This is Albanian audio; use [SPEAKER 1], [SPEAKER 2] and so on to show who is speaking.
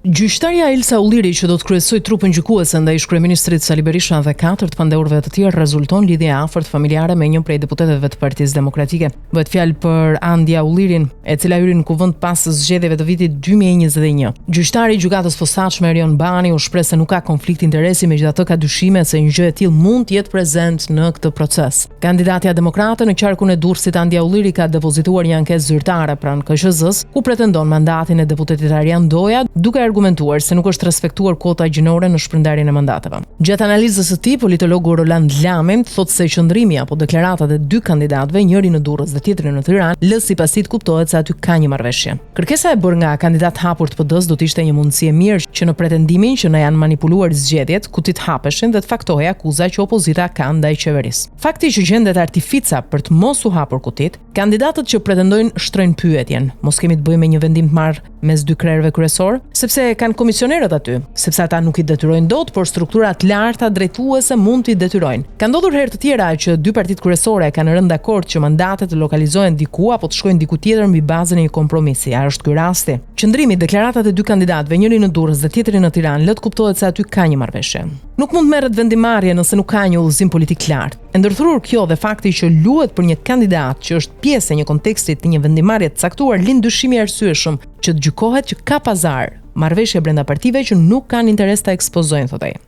[SPEAKER 1] Gjyqtarja Elsa Ulliri, që do të kryesoj trupën gjykuese ndaj kryeministrit Sali Berisha dhe 4 pandeurve të tjerë, rezulton lidhje e afërt familjare me një prej deputetëve të Partisë Demokratike. Bëhet fjalë për Andja Ullirin, e cila hyri në kuvend pas zgjedhjeve të vitit 2021. Gjyqtari i gjykatës posaçme Erion Bani u shpreh se nuk ka konflikt interesi, megjithatë ka dyshime se një gjë e tillë mund të jetë prezent në këtë proces. Kandidatja demokrate në qarkun e Durrësit Andja Ulliri ka depozituar një anketë zyrtare pranë KQZ-s, ku pretendon mandatin e deputetit Arjan Doja, duke argumentuar se nuk është respektuar kuota gjinore në shpërndarjen e mandateve. Gjatë analizës së tij, politologu Roland Lami thotë se qëndrimi apo deklaratat e dy kandidatëve, njëri në Durrës dhe tjetri në Tiranë, lë sipas tij kuptohet se aty ka një marrëveshje. Kërkesa e bërë nga kandidat hapur të PD-s do të ishte një mundësi e mirë që në pretendimin që ne janë manipuluar zgjedhjet, kutit hapeshin dhe të faktohej akuza që opozita ka ndaj qeverisë. Fakti që gjendet artifica për të mos u hapur kutit, kandidatët që pretendojnë shtrojnë pyetjen: mos kemi të bëjmë me një vendim të marrë mes dy krerëve kryesor, sepse kanë komisionerët aty, sepse ata nuk i detyrojnë dot, por strukturat larta drejtuese mund t'i detyrojnë. Ka ndodhur herë të tjera që dy partitë kryesore kanë rënë dakord që mandatet të lokalizohen diku apo të shkojnë diku tjetër mbi bazën e një kompromisi. A është ky rasti? Qëndrimi deklaratat e dy kandidatëve, njëri në Durrës dhe tjetri në Tiranë, lë të kuptohet se aty ka një marrëveshje. Nuk mund merret vendimarrje nëse nuk ka një udhëzim politik lart. E ndërthurur kjo dhe fakti që luhet për një kandidat që është pjesë e një konteksti të një vendimarrje të caktuar lind dyshimi arsyeshëm që të gjykohet që ka pazar, marrëveshje brenda partive që nuk kanë interes ta ekspozojnë, thotë ai.